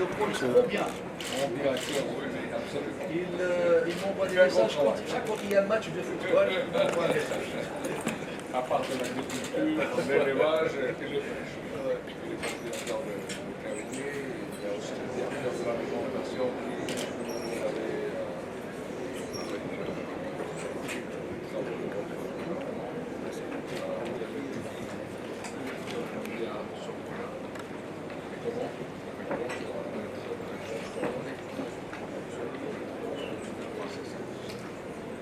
le produisent trop bien. Ils m'envoient des messages quand il y a un match de football. Ils m'envoient un message. À part de l'agriculture, l'élevage et les pêches. Les populations de carrier, il y a aussi le directeur de la réglementation qui avait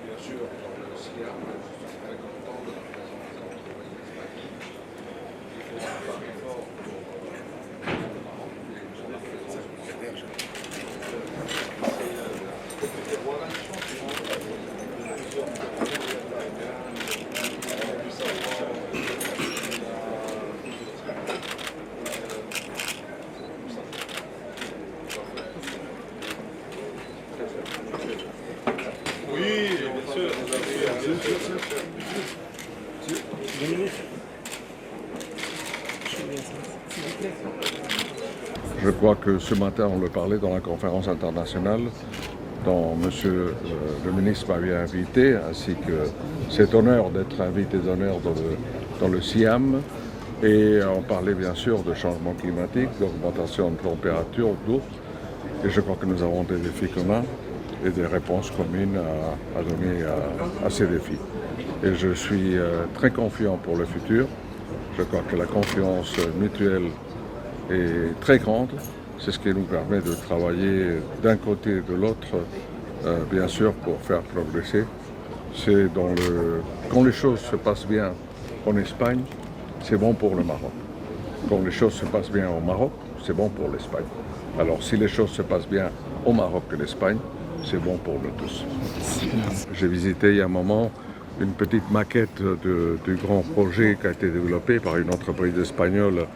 bien sûr, dans le SIAM, je suis très content de la présence des entreprises espagnoles. Il faut un pas fort pour le Maroc et pour la présence du Québec. Les relations qui sont Je crois que ce matin, on le parlait dans la conférence internationale, dont Monsieur le ministre m'avait invité, ainsi que cet honneur d'être invité d'honneur dans le SIAM. Et on parlait bien sûr de changement climatique, d'augmentation de température, d'eau. Et je crois que nous avons des défis communs et des réponses communes à donner à ces défis. Et je suis très confiant pour le futur. Je crois que la confiance mutuelle est très grande. C'est ce qui nous permet de travailler d'un côté et de l'autre, bien sûr, pour faire progresser. C'est quand les choses se passent bien en Espagne, c'est bon pour le Maroc. Quand les choses se passent bien au Maroc, c'est bon pour l'Espagne. Alors si les choses se passent bien au Maroc et l'Espagne, c'est bon pour nous tous. J'ai visité il y a un moment une petite maquette du grand projet qui a été développé par une entreprise espagnole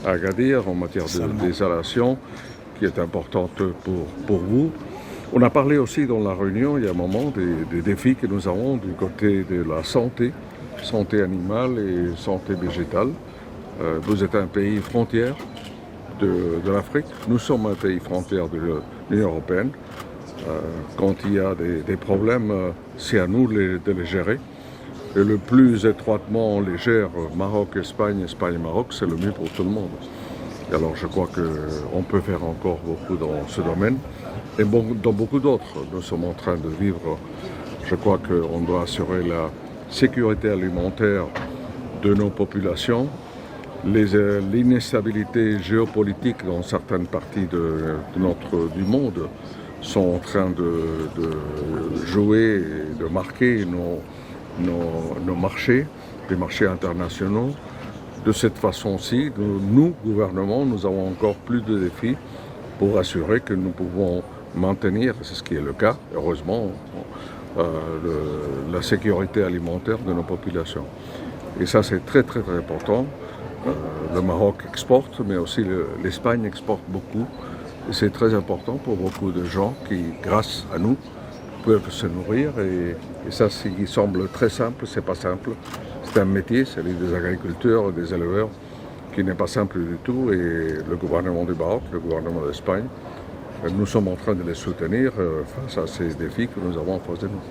à Agadir en matière de désalation, qui est importante pour vous. On a parlé aussi dans la réunion, il y a un moment, des défis que nous avons du côté de la santé animale et santé végétale. Vous êtes un pays frontière de l'Afrique. Nous sommes un pays frontière de l'Union européenne. Quand il y a des problèmes, c'est à nous de les gérer. Et le plus étroitement on les gère, Maroc-Espagne, Espagne-Maroc, c'est le mieux pour tout le monde. Et alors je crois qu'on peut faire encore beaucoup dans ce domaine. Et dans beaucoup d'autres, nous sommes en train de vivre, je crois qu'on doit assurer la sécurité alimentaire de nos populations. L'instabilité géopolitique dans certaines parties du monde sont en train de jouer et de marquer nos marchés, les marchés internationaux. De cette façon-ci, nous, gouvernement, nous avons encore plus de défis pour assurer que nous pouvons maintenir, c'est ce qui est le cas, heureusement, la sécurité alimentaire de nos populations. Et ça, c'est très, très, très important. Le Maroc exporte, mais aussi l'Espagne exporte beaucoup. Et c'est très important pour beaucoup de gens qui, grâce à nous, peuvent se nourrir. Et ça, ce qui semble très simple, c'est pas simple. C'est un métier, celui des agriculteurs, des éleveurs, qui n'est pas simple du tout. Et le gouvernement du Maroc, le gouvernement d'Espagne, nous sommes en train de les soutenir face à ces défis que nous avons en face de nous.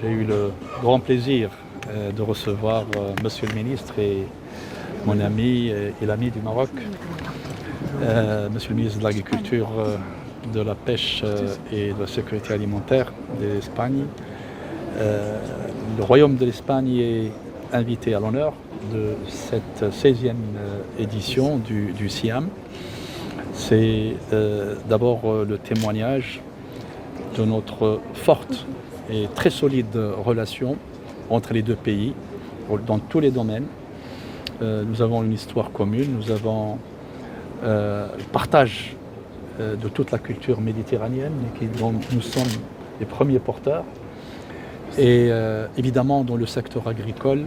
J'ai eu le grand plaisir de recevoir Monsieur le ministre et mon ami et l'ami du Maroc, Monsieur le ministre de l'Agriculture, de la Pêche et de la Sécurité alimentaire de l'Espagne. Le Royaume de l'Espagne est invité à l'honneur de cette 16e édition du SIAM. C'est d'abord le témoignage de notre forte et très solide relation entre les deux pays dans tous les domaines. Nous avons une histoire commune, nous avons le partage de toute la culture méditerranéenne dont nous sommes les premiers porteurs. Et évidemment, dans le secteur agricole,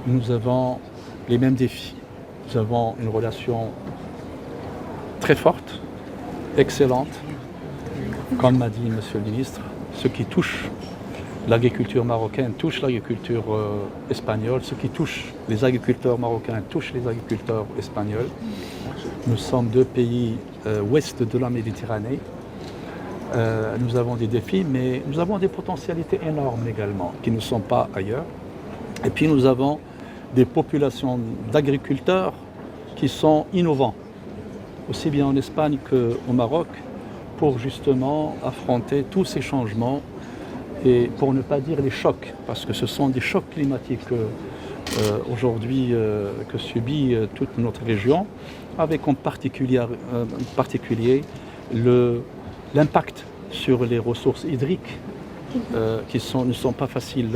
nous avons les mêmes défis. Nous avons une relation très forte, excellente. Comme m'a dit Monsieur le ministre, ce qui touche l'agriculture marocaine touche l'agriculture espagnole, ce qui touche les agriculteurs marocains touche les agriculteurs espagnols. Nous sommes deux pays ouest de la Méditerranée. Nous avons des défis, mais nous avons des potentialités énormes également, qui ne sont pas ailleurs. Et puis nous avons des populations d'agriculteurs qui sont innovants, aussi bien en Espagne qu'au Maroc, pour justement affronter tous ces changements et pour ne pas dire les chocs, parce que ce sont des chocs climatiques aujourd'hui que subit toute notre région, avec en particulier l'impact sur les ressources hydriques qui ne sont pas faciles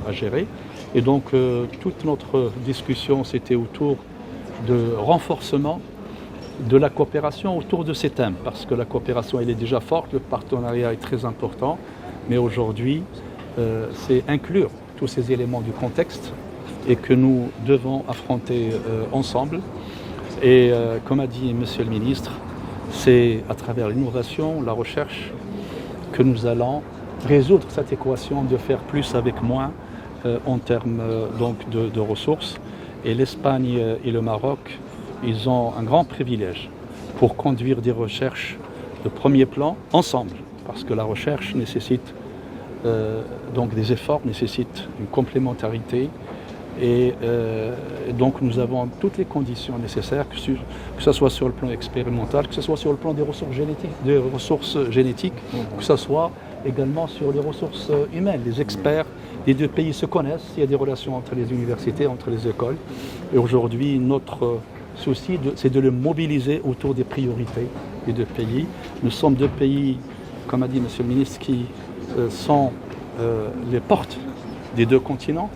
à gérer. Et donc toute notre discussion c'était autour de renforcement de la coopération autour de ces thèmes, parce que la coopération elle est déjà forte, le partenariat est très important, mais aujourd'hui c'est inclure tous ces éléments du contexte et que nous devons affronter ensemble. Et comme a dit Monsieur le Ministre, c'est à travers l'innovation, la recherche, que nous allons résoudre cette équation de faire plus avec moins en termes de ressources. Et l'Espagne et le Maroc, ils ont un grand privilège pour conduire des recherches de premier plan ensemble, parce que la recherche nécessite donc des efforts, nécessite une complémentarité. Et donc nous avons toutes les conditions nécessaires, que ce soit sur le plan expérimental, que ce soit sur le plan des ressources génétiques, que ce soit également sur les ressources humaines. Les experts des deux pays se connaissent, il y a des relations entre les universités, entre les écoles. Et aujourd'hui, notre souci, c'est de les mobiliser autour des priorités des deux pays. Nous sommes deux pays, comme a dit Monsieur le Ministre, qui sont les portes des deux continents.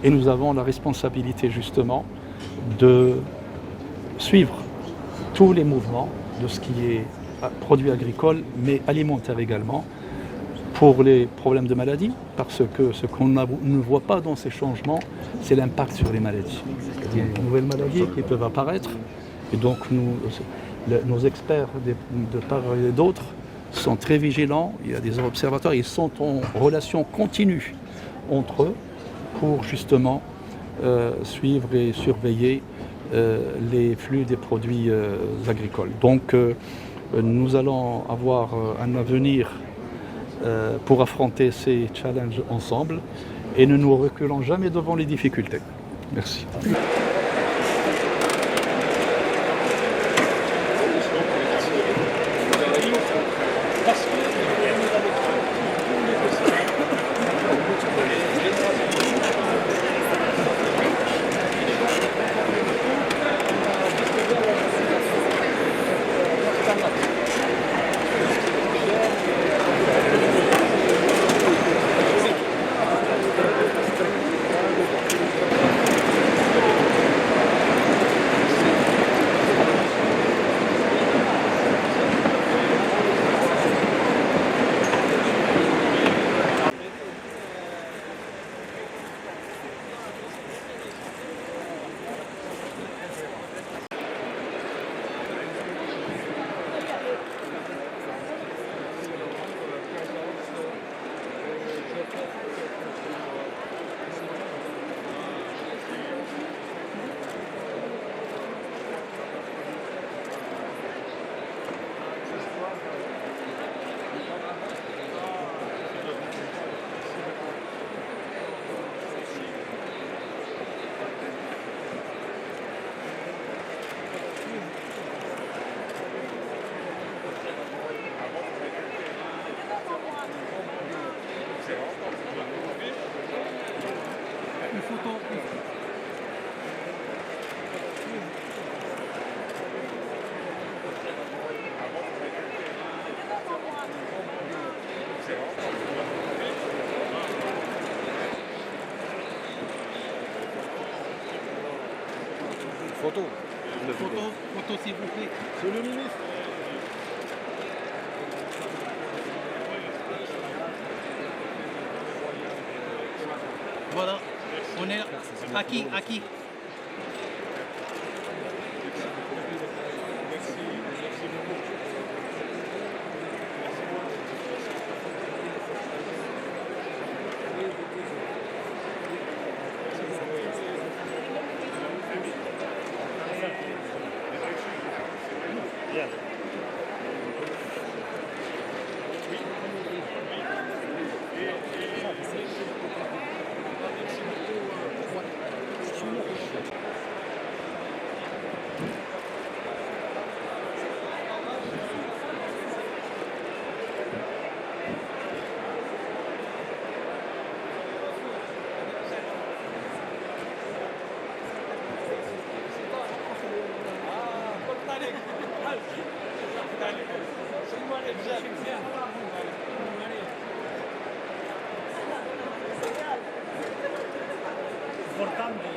Et nous avons la responsabilité justement de suivre tous les mouvements de ce qui est produit agricole, mais alimentaire également, pour les problèmes de maladies, parce que ce qu'on ne voit pas dans ces changements, c'est l'impact sur les maladies. Il y a de nouvelles maladies qui peuvent apparaître, et donc nos experts de part et d'autre sont très vigilants, il y a des observateurs, ils sont en relation continue entre eux, pour justement suivre et surveiller les flux des produits agricoles. Donc nous allons avoir un avenir pour affronter ces challenges ensemble et ne nous reculons jamais devant les difficultés. Merci. Photo. Photo s'il vous plaît. Monsieur le ministre. Voilà. On est là. À qui Importante.